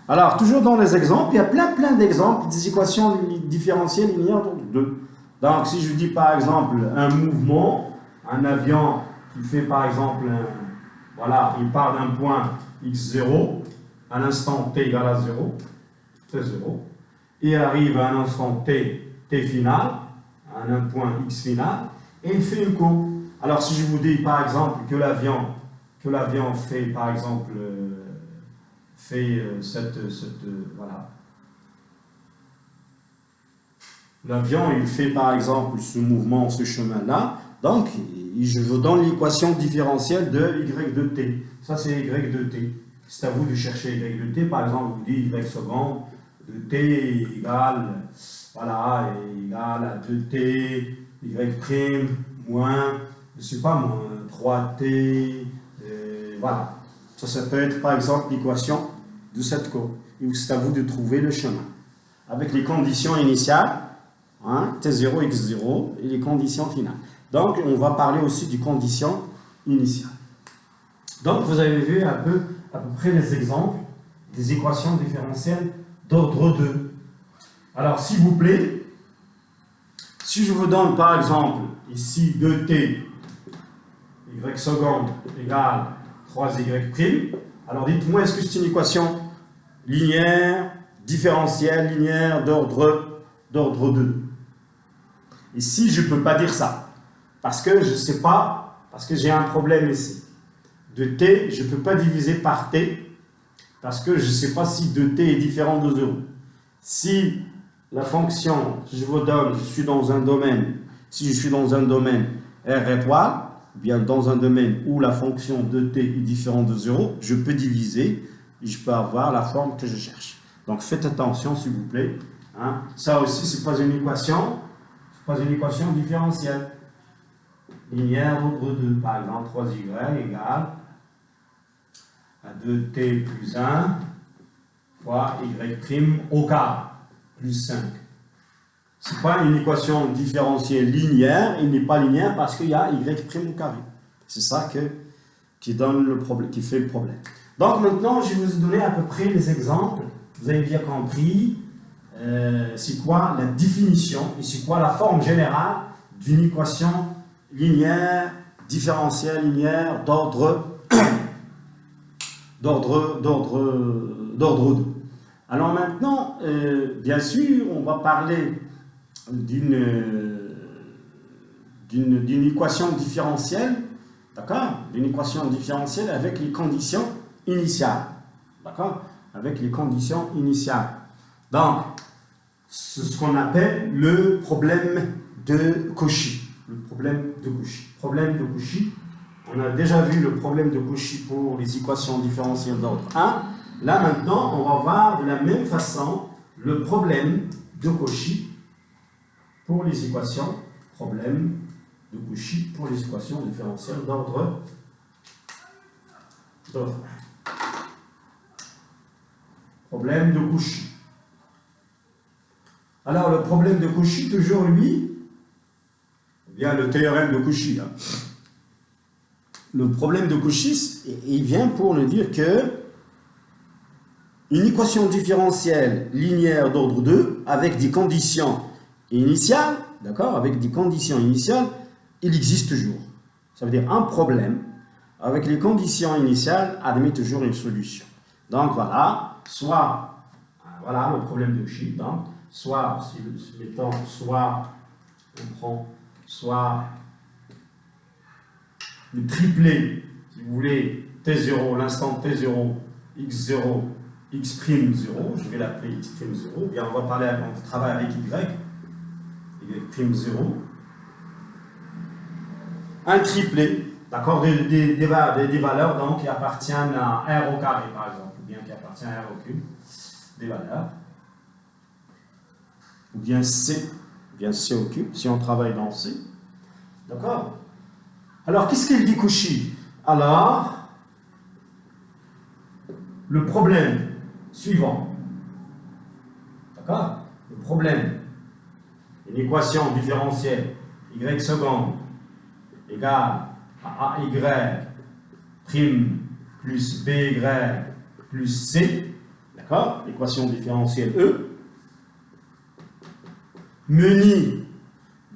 Alors, toujours dans les exemples, il y a plein d'exemples des équations différentielles linéaires d'ordre 2. Donc, si je dis par exemple un mouvement, un avion qui fait par exemple, voilà, il part d'un point x0 à l'instant t égale à 0, t0, et arrive à un instant t final, à un point x final, et il fait une courbe. Alors, si je vous dis par exemple que l'avion fait par exemple voilà. L'avion, il fait par exemple ce mouvement, ce chemin-là. Donc, je vous donne l'équation différentielle de y de t. Ça, c'est y de t. C'est à vous de chercher y de t. Par exemple, vous dites y seconde de t égale, voilà, égale à 2t, y prime, moins, je ne sais pas, moins 3t, voilà. Ça peut être par exemple l'équation de cette courbe. C'est à vous de trouver le chemin. Avec les conditions initiales, hein, T0, X0, et les conditions finales. Donc, on va parler aussi des conditions initiales. Donc, vous avez vu à peu près les exemples des équations différentielles d'ordre 2. Alors, s'il vous plaît, si je vous donne par exemple ici 2t, y seconde égale 3y', alors dites-moi, est-ce que c'est une équation linéaire, différentielle, linéaire d'ordre 2? Ici, je ne peux pas dire ça, parce que je ne sais pas, parce que j'ai un problème ici. De t, je ne peux pas diviser par t, parce que je ne sais pas si 2t est différent de 0. Si la fonction, je vous donne, je suis dans un domaine, si je suis dans un domaine R étoile, bien dans un domaine où la fonction de t est différente de 0, je peux diviser et je peux avoir la forme que je cherche. Donc faites attention s'il vous plaît. Hein. Ça aussi, ce n'est pas une équation, différentielle. Linéaire d'ordre 2, par exemple 3y égale à 2t plus 1 fois y' au carré plus 5. Ce n'est pas une équation différentielle linéaire, il n'est pas linéaire parce qu'il y a y' au carré. C'est ça qui donne le problème, qui fait le problème. Donc maintenant, je vais vous donner à peu près les exemples. Vous avez bien compris c'est quoi la définition et c'est quoi la forme générale d'une équation linéaire, différentielle linéaire d'ordre 2. Alors maintenant, bien sûr, on va parler d'une équation différentielle, d'accord? D'une équation différentielle avec les conditions initiales, d'accord? Avec les conditions initiales. Donc, c'est ce qu'on appelle le problème de Cauchy. Le problème de Cauchy. Problème de Cauchy. On a déjà vu le problème de Cauchy pour les équations différentielles d'ordre 1. Là, maintenant, on va voir de la même façon le problème de Cauchy pour les équations. Problème de Cauchy pour les équations différentielles d'ordre 1. Problème de Cauchy. Alors, le problème de Cauchy, toujours lui, vient le théorème de Cauchy. Hein. Le problème de Cauchy, il vient pour nous dire que une équation différentielle linéaire d'ordre 2, avec des conditions initiales, d'accord, avec des conditions initiales, il existe toujours. Ça veut dire un problème, avec les conditions initiales, admet toujours une solution. Donc voilà, soit, voilà le problème de Cauchy, donc, soit, mettons, soit, on prend, soit le triplet, si vous voulez, T0, l'instant T0, X0, X'0, je vais l'appeler X'0, bien on va travailler avec Y'0, un triplet, d'accord, des valeurs donc, qui appartiennent à R au carré, par exemple, ou bien qui appartiennent à R au cube, des valeurs, ou bien C au cube, si on travaille dans C, d'accord. Alors, qu'est-ce qu'il dit Cauchy? Alors, le problème suivant, d'accord? Le problème, une équation différentielle, y seconde égale à AY prime plus BY plus C, D'accord? L'équation différentielle E, munie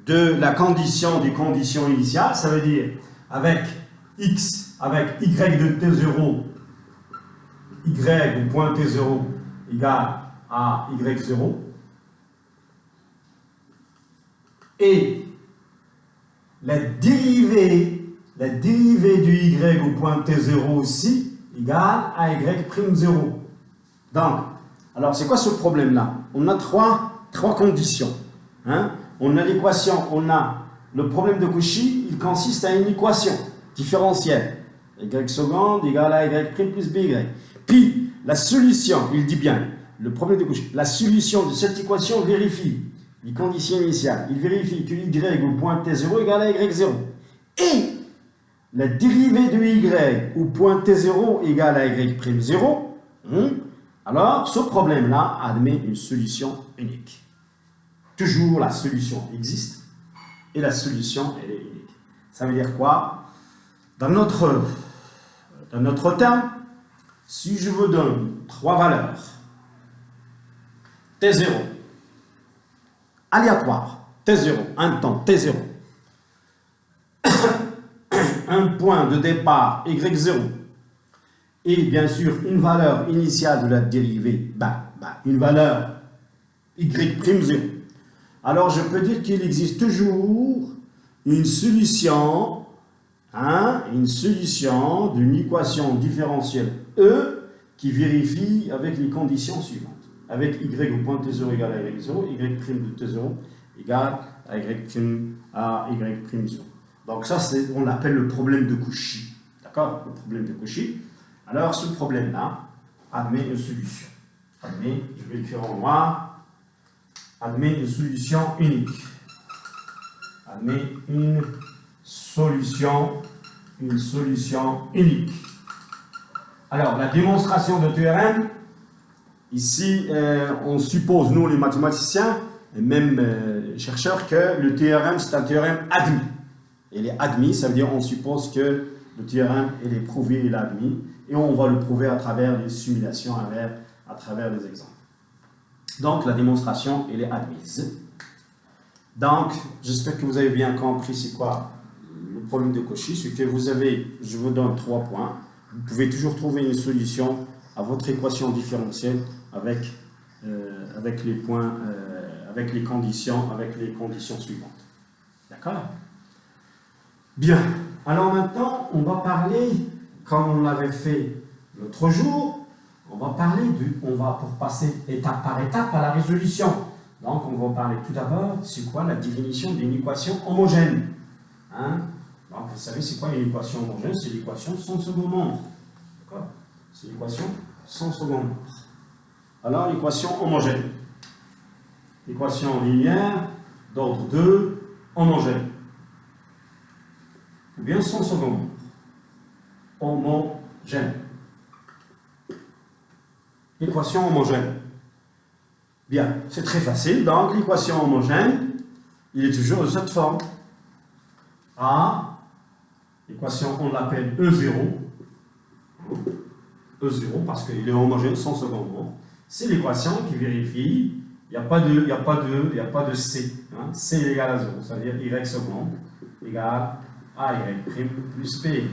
de la condition des conditions initiales, ça veut dire avec x, avec y de t0, y au point t0 égale à y0, et la dérivée du y au point t0 aussi égale à y'0. Donc, alors c'est quoi ce problème-là? On a trois conditions. Hein? On a l'équation, on a le problème de Cauchy, il consiste à une équation différentielle. Y seconde égale à y' plus by. Puis, la solution, il dit bien, le problème de Cauchy, la solution de cette équation vérifie les conditions initiales. Il vérifie que y au point t0 égale à y0. Et la dérivée de y au point t0 égale à y'0. Alors, ce problème-là admet une solution unique. Toujours la solution existe et la solution, elle est unique. Ça veut dire quoi? Dans notre terme, si je vous donne trois valeurs, T0, aléatoire, T0, un temps, T0, un point de départ, Y0, et bien sûr une valeur initiale de la dérivée, une valeur Y'0, alors je peux dire qu'il existe toujours une solution d'une équation différentielle E qui vérifie avec les conditions suivantes. Avec y au point t0 égale à y0, y' de t0 égale à y'0. Donc ça, on l'appelle le problème de Cauchy. D'accord? Le problème de Cauchy. Alors ce problème-là admet une solution. Je vais l'écrire en noir. Admet une solution unique. Admet une solution unique. Alors, la démonstration de théorème, ici, on suppose, nous les mathématiciens, et même les chercheurs, que le théorème, c'est un théorème admis. Il est admis, ça veut dire on suppose que le théorème, il est prouvé, il est admis, et on va le prouver à travers les simulations, à travers les exemples. Donc, la démonstration, elle est admise. Donc, j'espère que vous avez bien compris c'est quoi le problème de Cauchy. C'est que je vous donne 3 points. Vous pouvez toujours trouver une solution à votre équation différentielle avec les points, avec les conditions suivantes. D'accord? Bien. Alors maintenant, on va parler, comme on l'avait fait l'autre jour, pour passer étape par étape à la résolution. Donc, on va parler tout d'abord, c'est quoi la définition d'une équation homogène. Donc, vous savez, c'est quoi une équation homogène? C'est l'équation sans second nombre. D'accord? C'est l'équation sans second nombre. Alors, l'équation homogène. L'équation linéaire d'ordre 2, homogène. Ou bien sans second nombre. Homogène. L'équation homogène. Bien, c'est très facile. Donc, l'équation homogène, il est toujours de cette forme. A, l'équation, on l'appelle E0. E0, parce qu'il est homogène sans second nombre. C'est l'équation qui vérifie, il n'y a pas de C. C est égal à 0, c'est-à-dire Y seconde égale à Y' plus P.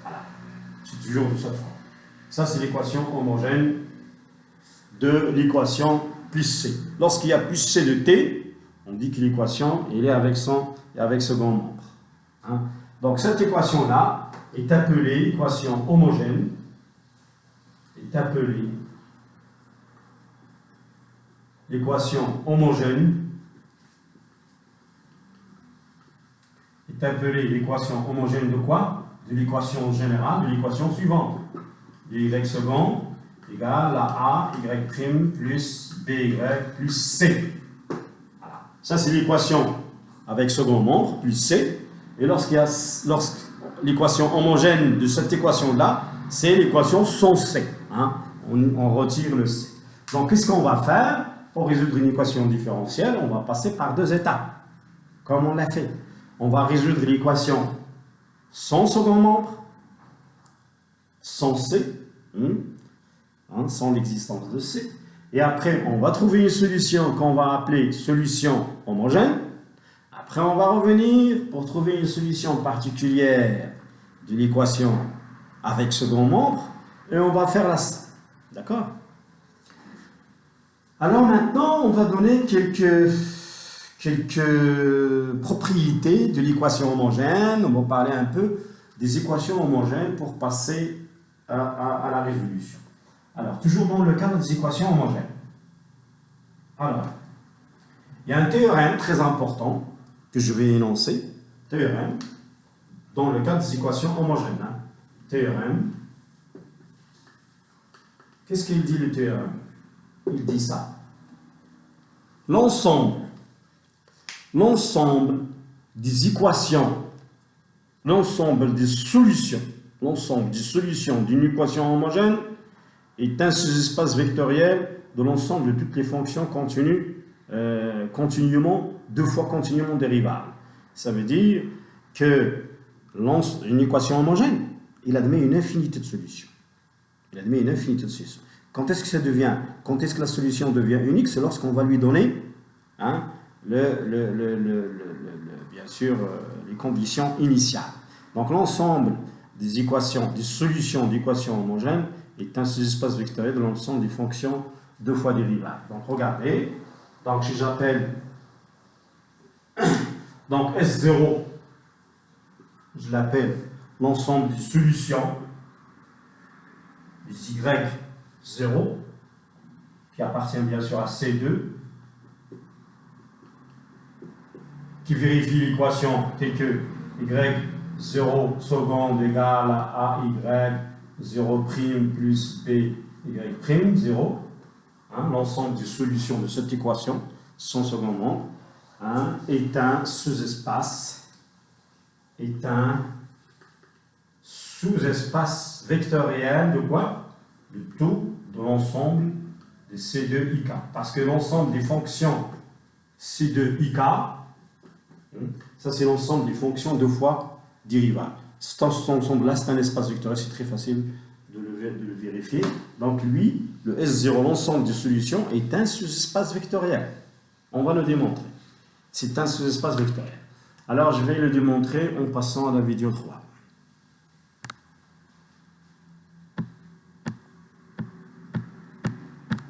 Voilà. C'est toujours de cette forme. Ça, c'est l'équation homogène de l'équation plus C. Lorsqu'il y a plus C de T, on dit que l'équation est avec second nombre. Donc cette équation-là est appelée équation homogène, l'équation homogène de quoi? De l'équation générale, de l'équation suivante. Y seconde égale à Y' plus BY plus C. Voilà. Ça, c'est l'équation avec second nombre, plus C. Et l'équation homogène de cette équation-là, c'est l'équation sans C. On retire le C. Donc, qu'est-ce qu'on va faire? Pour résoudre une équation différentielle, on va passer par 2 étapes. Comme on l'a fait. On va résoudre l'équation sans second nombre, sans C. hein, sans l'existence de C. Et après, on va trouver une solution qu'on va appeler solution homogène. Après, on va revenir pour trouver une solution particulière de l'équation avec second membre. Et on va faire la somme. D'accord? Alors maintenant, on va donner quelques propriétés de l'équation homogène. On va parler un peu des équations homogènes pour passer à la résolution. Alors, toujours dans le cadre des équations homogènes. Alors, il y a un théorème très important que je vais énoncer. Théorème dans le cadre des équations homogènes. Hein. Théorème. Qu'est-ce qu'il dit le théorème? Il dit ça. L'ensemble des équations, l'ensemble des solutions d'une équation homogène est un sous-espace vectoriel de l'ensemble de toutes les fonctions continues, continuellement, deux fois continuellement dérivables. Ça veut dire que une équation homogène, il admet une infinité de solutions. Il admet une infinité de solutions. Quand est-ce que la solution devient unique? C'est lorsqu'on va lui donner, hein, bien sûr, les conditions initiales. Donc l'ensemble des équations, des solutions d'équations homogènes est un sous-espace vectoriel de l'ensemble des fonctions deux fois dérivables. Donc regardez, donc si j'appelle donc S0, je l'appelle l'ensemble des solutions des Y0 qui appartient bien sûr à C2 qui vérifie l'équation telle que Y0 seconde égale à Y0' plus BY', 0. Hein, l'ensemble des solutions de cette équation, son second membre, hein, est un sous-espace vectoriel de quoi? De tout de l'ensemble de C2IK. Parce que l'ensemble des fonctions C2IK, ça c'est l'ensemble des fonctions deux fois dérivables. Cet ensemble-là, c'est un espace vectoriel, c'est très facile de le vérifier. Donc lui, le S0, l'ensemble des solutions, est un sous-espace vectoriel. On va le démontrer. C'est un sous-espace vectoriel. Alors je vais le démontrer en passant à la vidéo 3.